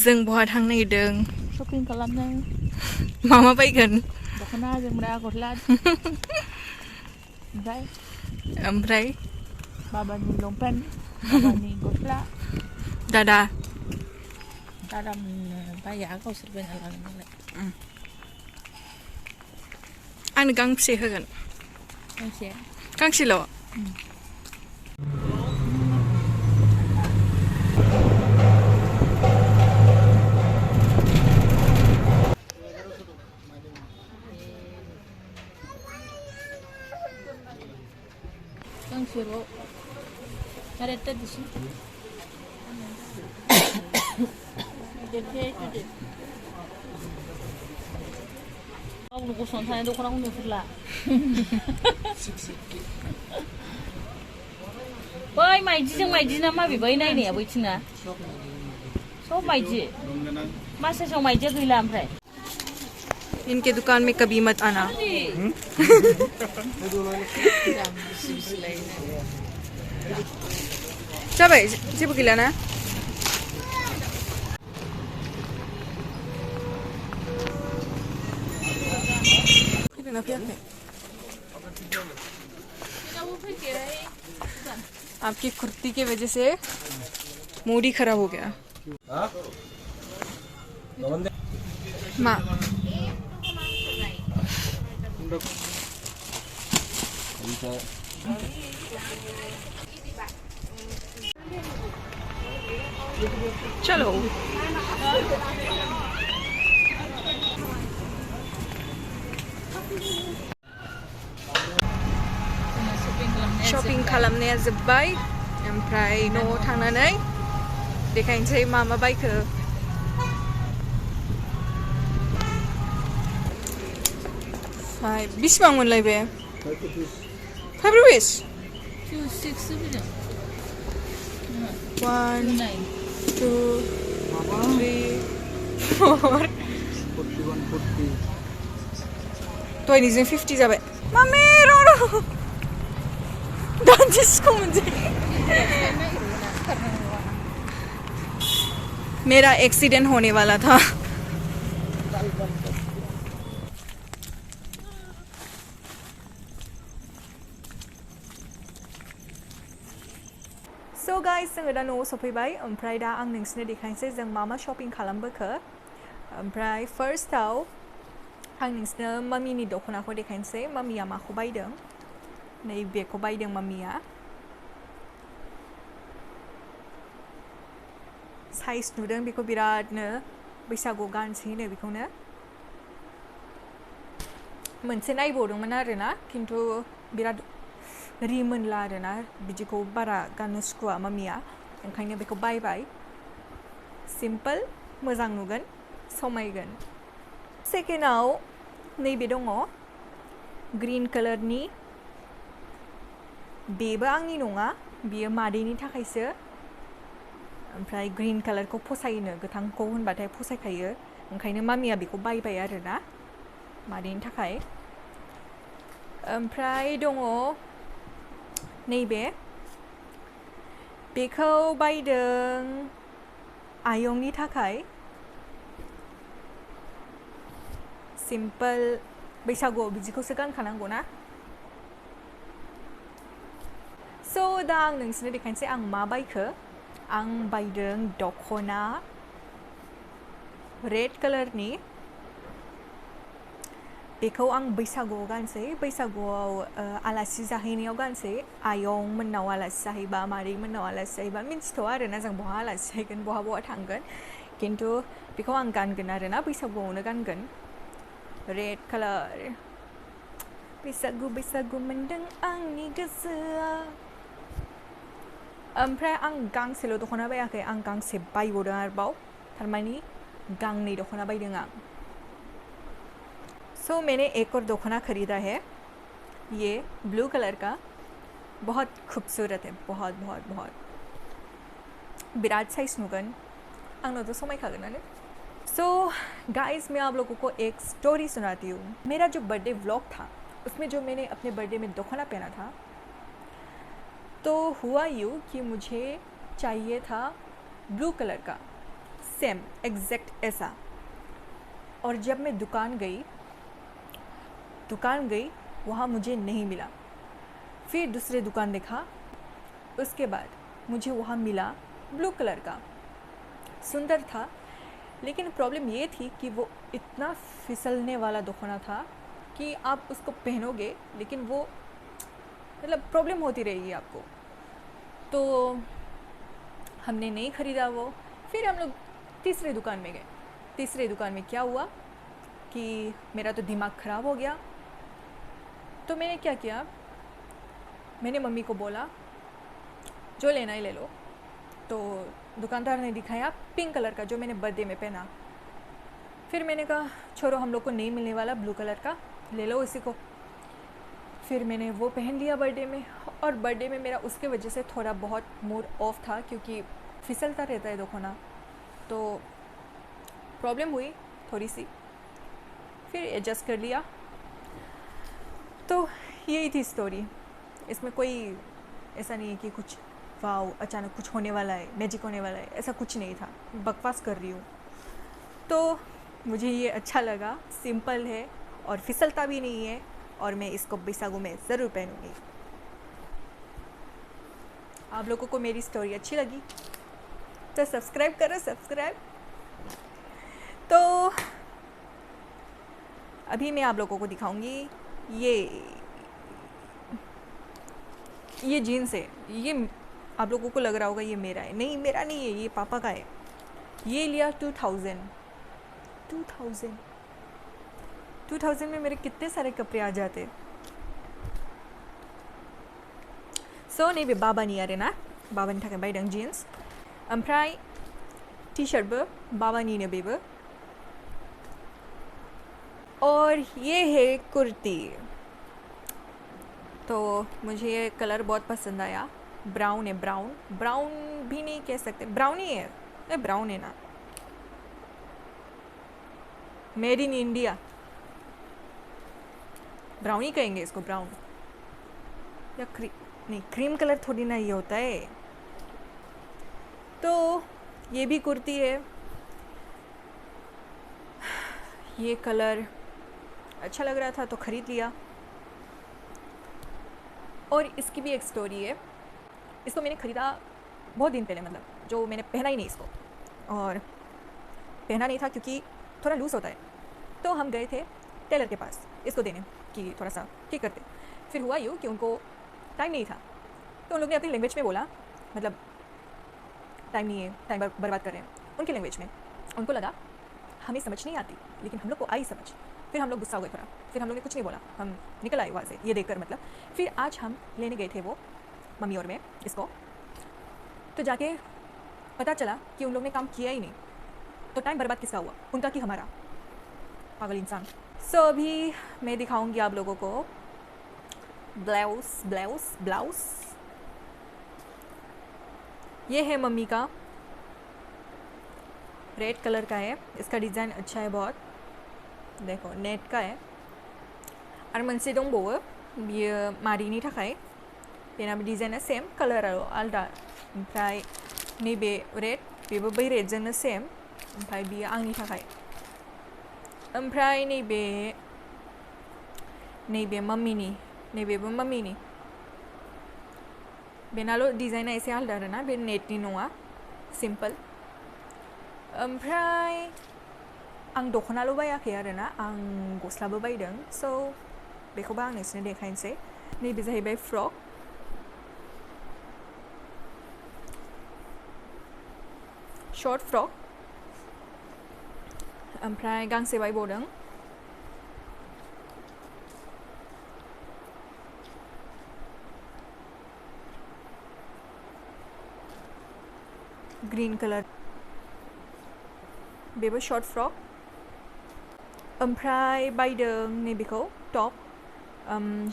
जों बहा थांनो नागिरदों शपिं खालामदों मा मा बायगोन दख'ना जोमग्रा गस्ला ओमफ्राय बाबानि लंपेन्ट बाबानि गस्ला दादा बाया गावसोर बायना लागोन नालाय आंनो गांबेसे होगोन गांसेल' गांसेल' कारेक्ट दिसि गावनो गसंनानै थानाय दख'नाखौ नुहुरला बै माइदिजों माइदिना माबे बै नायनाया बैथिंना सब माइदि मासासाव माइदिया गैला ओमफ्राय इनके दुकान में कभी मत आना जाबाय जेबो गैला ना फैदोंना फैयाखै आपकी कुर्ती की वजह से मूड ही खराब हो गया माँ चलो शॉपिंग खालामनाया जोब्बाय ओमफ्राय न'आव थांनानै देखायनोसै मा मा बायखो बेसेबां मोनलाय बे 5 रुपिस 1 2 3 4 दहायनिजों 50 जाबाय मामी र' दान्दिसेखौ मोनजायो मेरा एक्सीडेंट होने वाला था सो गाइस जोङो दा न'आव सफैबाय ओमफ्राय दा आं नोंसोरनो देखायनोसै जों मा मा शपिं खालामबोखो ओमफ्राय फार्स्टआव आं नोंसोरनो मामिनि दख'नाखौ देखायनोसै मामिया माखौ बायदों नै बेखौ बायदों मामिया साइज नुदों बेखौ बिरादनो बैसागुआव गानसैनो बेखौनो मोनसे नायबावदोंमोन आरोना खिन्थु बिराद रिमोनला आरोना बिदिखौ बारा गाननो सुखुवा मामिया ओंखायनो बेखौ बायबाय सिम्पोल मोजां नुगोन समायगोन सेकेन्डआव नैबे दङ ग्रीन कालारनि बेबो आंनि नङा बियो मादैनि थाखायसो ओमफ्राय ग्रीन कालारखौ फसायोनो गोथांखौ होनबाथाय फसायखायो ओंखायनो मामिया बेखौ बायबाय आरोना मादैनि थाखाय ओमफ्राय दङ नैबे बेखौ बायदों आयंनि थाखाय सिम्पोल बैसागुआव बिदिखौसो गानखानांगौ ना स' दा आं नोंसोरनो देखायनोसै आं मा बायखो आं बायदों दख'ना रेड कालारनि बेखौ आं बैसागुआव गानसै बैसागुआव आलासि जाहैनायाव गानसै आयं मोननाव आलासि जाहैबा मादै मोननाव आलासि जाहैबा मिन्थिथ'आ आरोना जों बहा आलासि जाहैगोन बहा थांगोन खिन्थु बेखौ आं गानगोन आरोना बैसागुआवनो गानगोन रेड कालार बैसागु बैसागु मोनदों आंनि गोसोआ ओमफ्राय आं गांसेल' दख'ना बायाखै आं गांसे बायबावदों आरोबाव थारमानि गांनै दख'ना बायदों आं सो मैंने एक और दखना ख़रीदा है ये ब्लू कलर का बहुत खूबसूरत है बहुत बहुत बहुत बिराद साइज नुगन आंनो तो समायखागोनानो सो गाइस मैं आप लोगों को एक स्टोरी सुनाती हूँ मेरा जो बर्थडे व्लॉग था उसमें जो मैंने अपने बर्थडे में दखना पहना था तो हुआ यूँ कि मुझे चाहिए था ब्लू कलर का सेम एग्जैक्ट ऐसा। और जब मैं दुकान गई वहाँ मुझे नहीं मिला। फिर दूसरे दुकान देखा, उसके बाद मुझे वहाँ मिला ब्लू कलर का। सुंदर था, लेकिन प्रॉब्लम ये थी कि वो इतना फिसलने वाला दुखना था कि आप उसको पहनोगे लेकिन वो मतलब प्रॉब्लम होती रहेगी आपको। तो हमने नहीं ख़रीदा वो। फिर हम लोग तीसरे दुकान में गए। तीसरे दुकान में क्या हुआ कि मेरा तो दिमाग ख़राब हो गया। तो मैंने क्या किया, मैंने मम्मी को बोला जो लेना है ले लो। तो दुकानदार ने दिखाया पिंक कलर का जो मैंने बर्थडे में पहना। फिर मैंने कहा छोड़ो, हम लोग को नहीं मिलने वाला ब्लू कलर का, ले लो इसी को। फिर मैंने वो पहन लिया बर्थडे में। और बर्थडे में मेरा उसके वजह से थोड़ा बहुत मूड ऑफ था क्योंकि फिसलता रहता है दुखना, तो प्रॉब्लम हुई थोड़ी सी। फिर एडजस्ट कर लिया। तो यही थी स्टोरी। इसमें कोई ऐसा नहीं है कि कुछ वाव अचानक कुछ होने वाला है, मैजिक होने वाला है, ऐसा कुछ नहीं था। बकवास कर रही हूँ। तो मुझे ये अच्छा लगा, सिंपल है और फिसलता भी नहीं है, और मैं इसको बैसागु में ज़रूर पहनूँगी। आप लोगों को मेरी स्टोरी अच्छी लगी तो सब्सक्राइब करो, सब्सक्राइब। तो अभी मैं आप लोगों को दिखाऊंगी ये जीन्स है। ये आप लोगों को लग रहा होगा ये मेरा है, नहीं मेरा नहीं है, ये पापा का है। ये लिया 2000 में मेरे कितने सारे कपड़े आ जाते। सो नैबे बाबानि आरोना, बाबानि थाखाय बायदों जीन्स। ओमफ्राय टी शर्टबो बाबानिनो बेबो। और ये है कुर्ती। तो मुझे ये कलर बहुत पसंद आया। ब्राउन है, ब्राउन भी नहीं कह सकते, ब्राउन ही है, नहीं ब्राउन है ना, मेड इन इंडिया, ब्राउन ही कहेंगे इसको, ब्राउन या नहीं, क्रीम कलर थोड़ी ना ये होता है। तो ये भी कुर्ती है। ये कलर अच्छा लग रहा था तो ख़रीद लिया। और इसकी भी एक स्टोरी है। इसको मैंने ख़रीदा बहुत दिन पहले, मतलब जो मैंने पहना ही नहीं इसको, और पहना नहीं था क्योंकि थोड़ा लूज़ होता है। तो हम गए थे टेलर के पास इसको देने कि थोड़ा सा ठीक करते। फिर हुआ यूँ कि उनको टाइम नहीं था, तो उन लोग ने अपनी लैंग्वेज में बोला, मतलब टाइम नहीं है, टाइम बर्बाद कर रहे हैं उनकी लैंग्वेज में। उनको लगा हमें समझ नहीं आती, लेकिन हम लोग को आई समझ। फिर हम लोग गुस्सा हो गए थोड़ा। फिर हम लोग ने कुछ नहीं बोला, हम निकल आए वहाँ से ये देखकर, मतलब। फिर आज हम लेने गए थे वो मम्मी और मैं इसको, तो जाके पता चला कि उन लोग ने काम किया ही नहीं। तो टाइम बर्बाद किसका हुआ, उनका कि हमारा, पागल इंसान। सो अभी मैं दिखाऊंगी आप लोगों को ब्लाउज। ये है मम्मी का, रेड कलर का है। इसका डिज़ाइन अच्छा है बहुत, देखो नेट का है। और मोनसे दंबावो, बियो मादैनि थाखाय, बेनाबो डिजाइना सेम, कालाराल आलदा। ओमफ्राय नैबे रेड, बेबो बै रेडजोंनो सेम। ओमफ्राय बियो आंनि थाखाय। ओमफ्राय नैबे मम्मीनि, नैबेबो मम्मीनि। बेनाल' डिजाइना एसे आलदा आरोना, बे नेटनि नङा, सिम्पल। ओमफ्राय आं दख'नाल' बायाखै आरोना, आं गस्लाबो बायदों। स' बेखौबो आं नोंसोरनो देखायनोसै। नैबे जाहैबाय फ्रक, शर्ट फ्रक। ओमफ्राय गांसे बायबावदों, ग्रीन कलर, बेबो शर्ट फ्रक। ओमफ्राय बायदों नैबेखौ टप,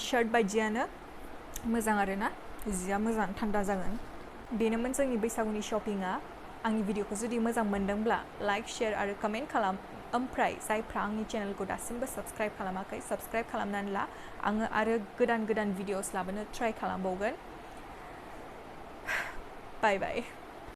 शार्ट बायदियानो, मोजां आरोना, जिया मोजां, थान्दा जागोन। बेनोमोन जोंनि बैसागुनि शपिंआ। आंनि भिडिअखौ जुदि मोजां मोनदोंब्ला लाइक, शेयार आरो कमेन्ट खालाम। ओमफ्राय जायफ्रा आंनि चेनेलखौ दासिमबो साबस्क्राइब खालामाखै, साबस्क्राइब खालामनानै ला। आङो आरो गोदान भिडिअस लाबोनो ट्राइ खालामबावगोन। Bye bye.